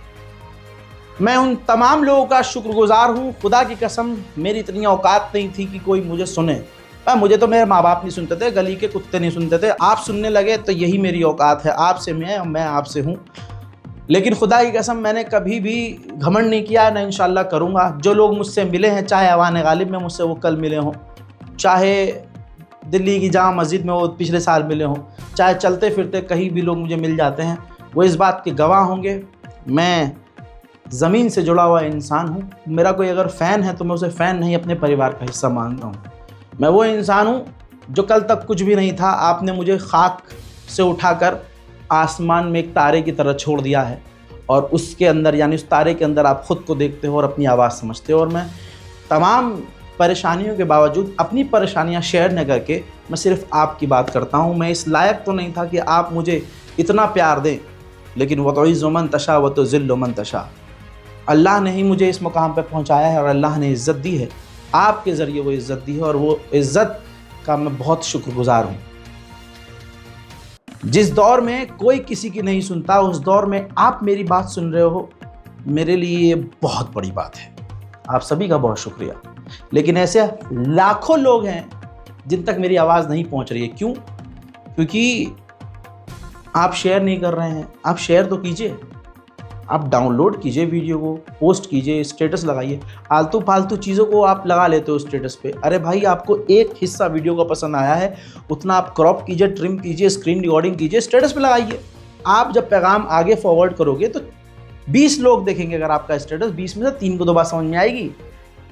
[SPEAKER 1] मैं उन तमाम लोगों का शुक्रगुजार हूँ। खुदा की कसम, मेरी इतनी औकात नहीं थी कि कोई मुझे सुने। मुझे तो मेरे माँ बाप नहीं सुनते थे, गली के कुत्ते नहीं सुनते थे। आप सुनने लगे तो यही मेरी औकात है। आपसे मैं आपसे हूँ। लेकिन खुदा की कसम, मैंने कभी भी घमंड नहीं किया, ना इंशाल्लाह करूँगा। जो लोग मुझसे मिले हैं, चाहे अवान गालिब में मुझसे वो कल मिले हों, चाहे दिल्ली की जामा मस्जिद में वो पिछले साल मिले हों, चाहे चलते फिरते कहीं भी लोग मुझे मिल जाते हैं, वो इस बात के गवाह होंगे। मैं ज़मीन से जुड़ा हुआ इंसान हूँ। मेरा कोई अगर फ़ैन है तो मैं उसे फ़ैन नहीं, अपने परिवार का हिस्सा मानता हूँ। मैं वो इंसान हूँ जो कल तक कुछ भी नहीं था। आपने मुझे खाक से उठाकर आसमान में एक तारे की तरह छोड़ दिया है और उसके अंदर, यानी उस तारे के अंदर आप ख़ुद को देखते हो और अपनी आवाज़ समझते हो। और मैं तमाम परेशानियों के बावजूद अपनी परेशानियां शेयर न करके मैं सिर्फ आपकी बात करता हूं। मैं इस लायक तो नहीं था कि आप मुझे इतना प्यार दें, लेकिन व तुइज़्ज़ु मन तशा व तुज़िल्लु मन तशा। अल्लाह ने ही मुझे इस मुकाम पर पहुंचाया है और अल्लाह ने इज़्ज़त दी है। आपके ज़रिए वो इज़्ज़त दी है और वो इज़्ज़त का मैं बहुत शुक्रगुजार हूँ। जिस दौर में कोई किसी की नहीं सुनता, उस दौर में आप मेरी बात सुन रहे हो, मेरे लिए ये बहुत बड़ी बात है। आप सभी का बहुत शुक्रिया। लेकिन ऐसे लाखों लोग हैं जिन तक मेरी आवाज़ नहीं पहुंच रही है। क्यों? क्योंकि आप शेयर नहीं कर रहे हैं। आप शेयर तो कीजिए, आप डाउनलोड कीजिए वीडियो को, पोस्ट कीजिए, स्टेटस लगाइए। आलतू फालतू चीज़ों को आप लगा लेते हो स्टेटस पे। अरे भाई, आपको एक हिस्सा वीडियो का पसंद आया है, उतना आप क्रॉप कीजिए, ट्रिम कीजिए, स्क्रीन रिकॉर्डिंग कीजिए, स्टेटस पे लगाइए। आप जब पैगाम आगे फॉरवर्ड करोगे तो 20 लोग देखेंगे अगर आपका स्टेटस, 20 में से 3 को तो बात समझ में आएगी।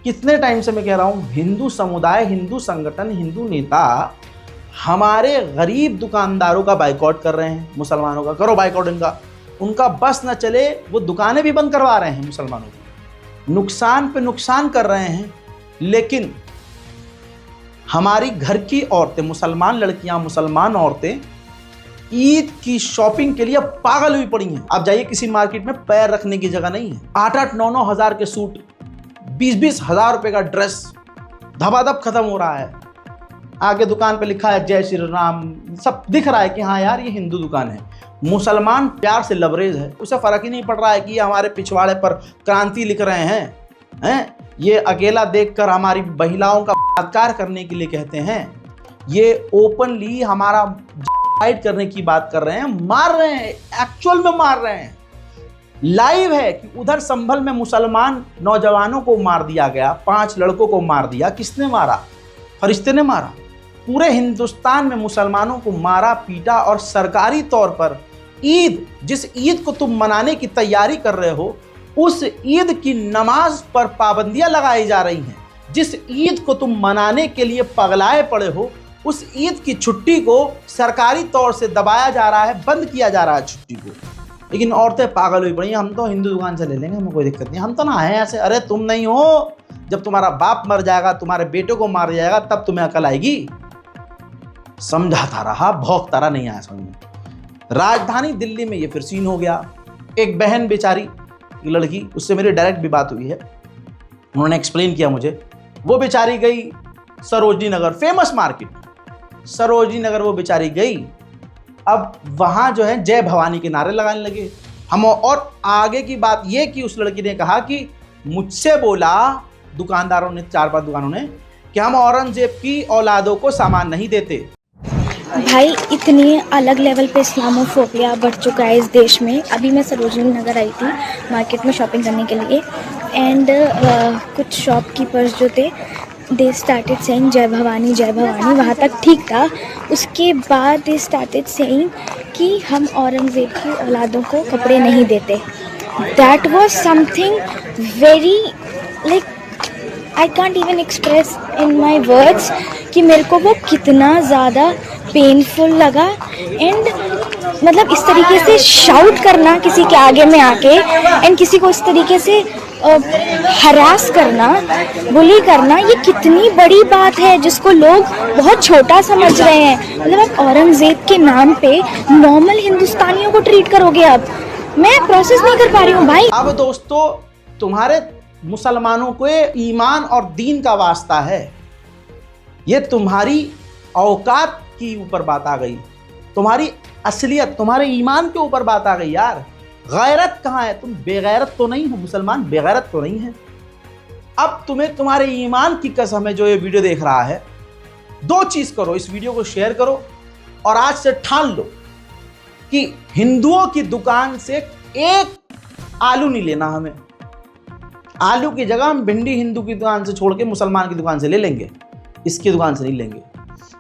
[SPEAKER 1] कितने टाइम से मैं कह रहा हूँ, हिंदू समुदाय, हिंदू संगठन, हिंदू नेता हमारे गरीब दुकानदारों का बाइकआउट कर रहे हैं। मुसलमानों का करो बाइकआउट, उनका बस न चले, वो दुकानें भी बंद करवा रहे हैं मुसलमानों की, नुकसान पे नुकसान कर रहे हैं। लेकिन हमारी घर की औरतें, मुसलमान लड़कियां, मुसलमान औरतें ईद की शॉपिंग के लिए पागल हुई पड़ी हैं। आप जाइए किसी मार्केट में, पैर रखने की जगह नहीं है। 8-8, 9-9 हज़ार के सूट, 20-20 हज़ार रुपए का ड्रेस धबाधब खत्म हो रहा है। आगे दुकान पे लिखा है जय श्री राम, सब दिख रहा है कि हाँ यार ये हिंदू दुकान है। मुसलमान प्यार से लबरेज है, उसे फ़र्क ही नहीं पड़ रहा है कि ये हमारे पिछवाड़े पर क्रांति लिख रहे हैं। ये अकेला देखकर हमारी महिलाओं का बलात्कार करने के लिए कहते हैं। ये ओपनली हमारा फाइट करने की बात कर रहे हैं, मार रहे हैं, एक्चुअल में मार रहे हैं। लाइव है कि उधर संभल में मुसलमान नौजवानों को मार दिया गया, 5 लड़कों को मार दिया। किसने मारा? फरिश्ते ने मारा। पूरे हिंदुस्तान में मुसलमानों को मारा पीटा, और सरकारी तौर पर ईद, जिस ईद को तुम मनाने की तैयारी कर रहे हो, उस ईद की नमाज पर पाबंदियां लगाई जा रही हैं। जिस ईद को तुम मनाने के लिए पगलाए पड़े हो, उस ईद की छुट्टी को सरकारी तौर से दबाया जा रहा है, बंद किया जा रहा है छुट्टी को। लेकिन औरतें पागल हुई पड़ी, हम तो हिंदू दुकान से ले लेंगे, हमें कोई दिक्कत नहीं, हम तो ना है ऐसे। अरे तुम नहीं हो, जब तुम्हारा बाप मर जाएगा, तुम्हारे बेटे को मार जाएगा, तब तुम्हें अकल आएगी। समझाता रहा, भौंकता रहा, नहीं आया समझ में। राजधानी दिल्ली में ये फिर सीन हो गया। एक बहन बेचारी, लड़की, उससे मेरी डायरेक्ट भी बात हुई है, उन्होंने एक्सप्लेन किया मुझे। वो बेचारी गई सरोजनी नगर, फेमस मार्केट, सरोजनी नगर वो बेचारी गई। अब वहाँ जो है जय भवानी के नारे लगाने लगे हम। और आगे की बात ये कि उस लड़की ने कहा कि मुझसे बोला दुकानदारों ने, 4-5 दुकानों ने, कि हम औरंगजेब की औलादों को सामान नहीं देते।
[SPEAKER 11] भाई इतनी अलग लेवल पे इस्लामोफोबिया बढ़ चुका है इस देश में। अभी मैं सरोजनी नगर आई थी मार्केट में शॉपिंग करने के लिए, एंड कुछ शॉपकीपर्स जो थे, दे स्टार्टेड सेइंग जय भवानी जय भवानी, वहाँ तक ठीक था। उसके बाद दे स्टार्टेड सेइंग कि हम औरंगजेब की औलादों को कपड़े नहीं देते। That was something very, like I can't even express in my words कि मेरे को वो कितना ज़्यादा पेनफुल लगा। एंड मतलब इस तरीके से शाउट करना किसी के आगे में आके, एंड किसी को इस तरीके से हरास करना, बुली करना, ये कितनी बड़ी बात है जिसको लोग बहुत छोटा समझ रहे हैं। मतलब आप औरंगजेब के नाम पे नॉर्मल हिंदुस्तानियों को ट्रीट करोगे। अब मैं प्रोसेस नहीं कर पा रही हूँ भाई।
[SPEAKER 1] अब दोस्तों, तुम्हारे मुसलमानों को ईमान और दीन का वास्ता है, ये तुम्हारी औकात की ऊपर बात आ गई, तुम्हारी असलियत, तुम्हारे ईमान के ऊपर बात आ गई यार। गैरत कहाँ है? तुम बेगैरत तो नहीं हो, मुसलमान बेगैरत तो नहीं है। अब तुम्हें तुम्हारे ईमान की कसम है, जो ये वीडियो देख रहा है, 2 चीज करो, इस वीडियो को शेयर करो और आज से ठान लो कि हिंदुओं की दुकान से एक आलू नहीं लेना हमें। आलू की जगह हम भिंडी हिंदू की दुकान से छोड़ के मुसलमान की दुकान से ले लेंगे, इसकी दुकान से नहीं लेंगे।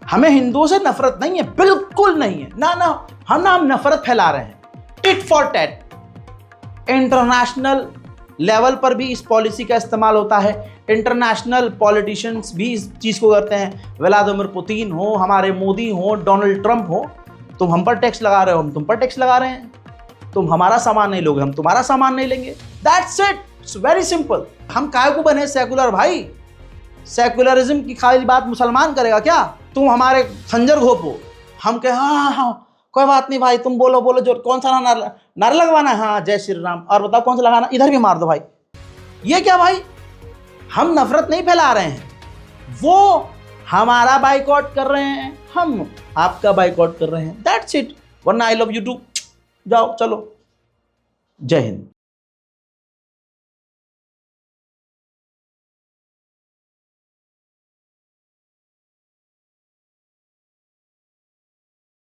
[SPEAKER 1] हमें हिंदुओं से नफरत नहीं है, बिल्कुल नहीं है ना, हम नफरत फैला रहे हैं, tit for tat. International level पर भी इस पॉलिसी का इस्तेमाल होता है। इंटरनेशनल पॉलिटिशियंस भी इस चीज़ को करते हैं। व्लादिमीर पुतिन हो, हमारे मोदी हो, डोनाल्ड ट्रंप हो, तुम हम पर टैक्स लगा रहे हो, हम तुम पर टैक्स लगा रहे हैं। तुम हमारा सामान नहीं लोगे, हम तुम्हारा सामान नहीं लेंगे। That's it, it's very simple. हम काय को बने सेकुलर भाई? सेकुलरिज्म की खाली बात मुसलमान करेगा क्या? तुम हमारे खंजर घोपो, हम कहे हाँ कोई बात नहीं भाई, तुम बोलो जो कौन सा नारा लगवाना है, हाँ जय श्री राम, और बताओ कौन सा लगाना, इधर भी मार दो भाई। ये क्या भाई? हम नफरत नहीं फैला रहे हैं, वो हमारा बाइकआउट कर रहे हैं, हम आपका बाइकआउट कर रहे हैं। That's it. वरना आई लव यू टू, जाओ चलो, जय हिंद।